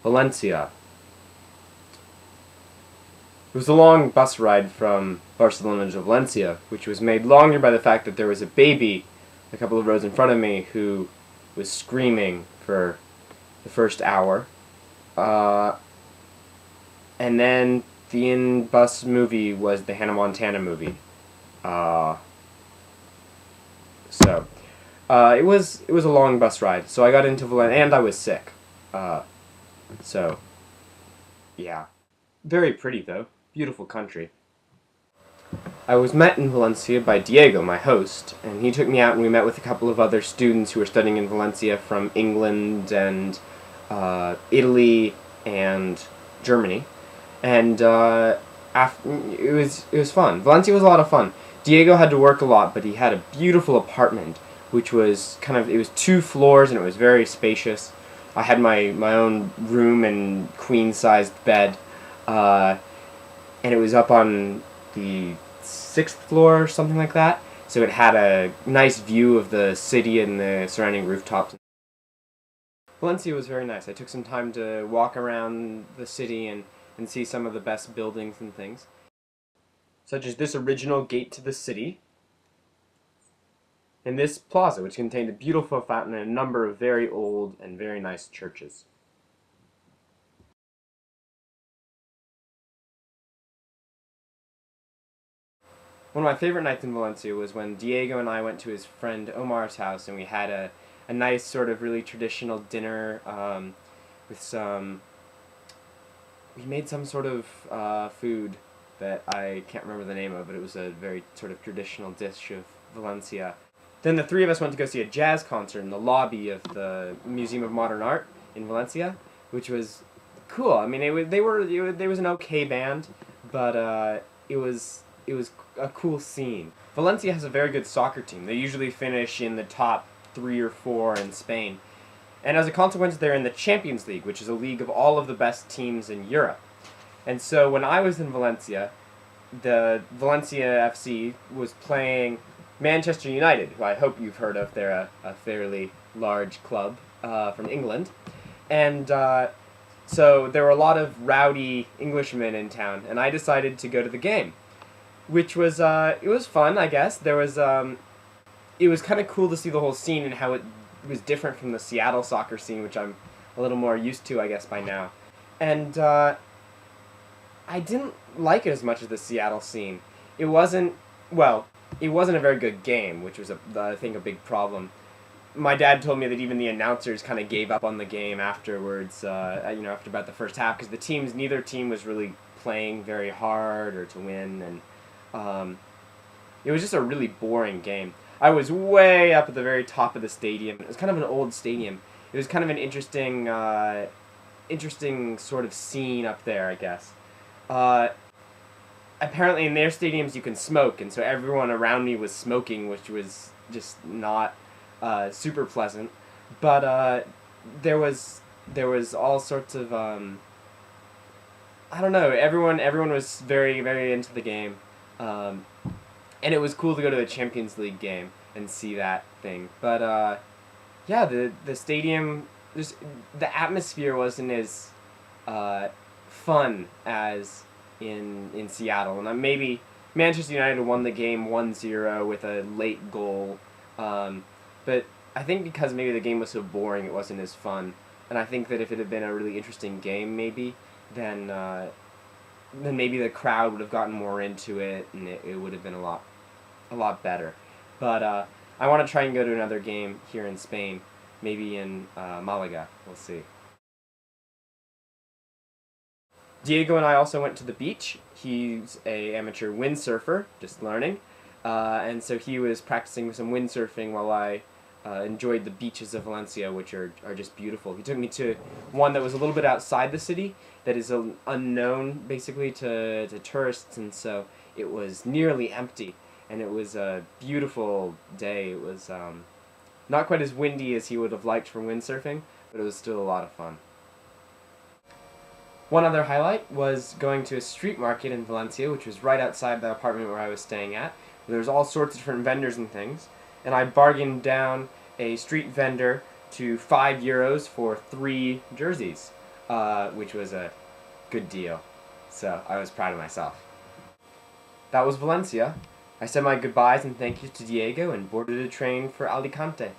Valencia. It was a long bus ride from Barcelona to Valencia, which was made longer by the fact that there was a baby a couple of rows in front of me who was screaming for the first hour. And then the in-bus movie was the Hannah Montana movie. It was a long bus ride. So I got into Valencia, and I was sick. So yeah, very pretty though, beautiful country. I was met in Valencia by Diego, my host, and he took me out and we met with a couple of other students who were studying in Valencia from England and Italy and Germany. And it was fun. Valencia was a lot of fun. Diego had to work a lot, but he had a beautiful apartment, which was it was 2 floors and it was very spacious. I had my own room and queen-sized bed, and it was up on the 6th floor or something like that, so it had a nice view of the city and the surrounding rooftops. Valencia was very nice. I took some time to walk around the city and see some of the best buildings and things, such as this original gate to the city, and this plaza, which contained a beautiful fountain and a number of very old and very nice churches. One of my favorite nights in Valencia was when Diego and I went to his friend Omar's house and we had a nice sort of really traditional dinner with some... We made some sort of food that I can't remember the name of, but it was a very sort of traditional dish of Valencia. Then the 3 of us went to go see a jazz concert in the lobby of the Museum of Modern Art in Valencia, which was cool. I mean, they was an okay band, but it was a cool scene. Valencia has a very good soccer team. They usually finish in the top 3 or 4 in Spain. And as a consequence, they're in the Champions League, which is a league of all of the best teams in Europe. And so when I was in Valencia, the Valencia FC was playing Manchester United, who I hope you've heard of. They're a fairly large club from England. And so there were a lot of rowdy Englishmen in town, and I decided to go to the game, which was, it was fun, I guess. There was, it was kind of cool to see the whole scene and how it was different from the Seattle soccer scene, which I'm a little more used to, I guess, by now. And I didn't like it as much as the Seattle scene. It wasn't a very good game, which was, I think, a big problem. My dad told me that even the announcers kind of gave up on the game afterwards, after about the first half, because neither team was really playing very hard or to win, and it was just a really boring game. I was way up at the very top of the stadium. It was kind of an old stadium. It was kind of an interesting sort of scene up there, I guess. Apparently in their stadiums you can smoke, and so everyone around me was smoking, which was just not super pleasant. But there was all sorts of I don't know. Everyone was very, very into the game, and it was cool to go to the Champions League game and see that thing. But yeah, the stadium, the atmosphere wasn't as fun as in Seattle, and maybe Manchester United won the game 1-0 with a late goal, but I think because maybe the game was so boring, it wasn't as fun. And I think that if it had been a really interesting game, then maybe the crowd would have gotten more into it, and it would have been a lot better. But I want to try and go to another game here in Spain, maybe in Malaga. We'll see. Diego and I also went to the beach. He's an amateur windsurfer, just learning, and so he was practicing some windsurfing while I enjoyed the beaches of Valencia, which are just beautiful. He took me to one that was a little bit outside the city, that is unknown basically to tourists, and so it was nearly empty, and it was a beautiful day. It was not quite as windy as he would have liked for windsurfing, but it was still a lot of fun. One other highlight was going to a street market in Valencia, which was right outside the apartment where I was staying at. There was all sorts of different vendors and things, and I bargained down a street vendor to €5 for 3 jerseys. which was a good deal. So I was proud of myself. That was Valencia. I said my goodbyes and thank yous to Diego and boarded a train for Alicante.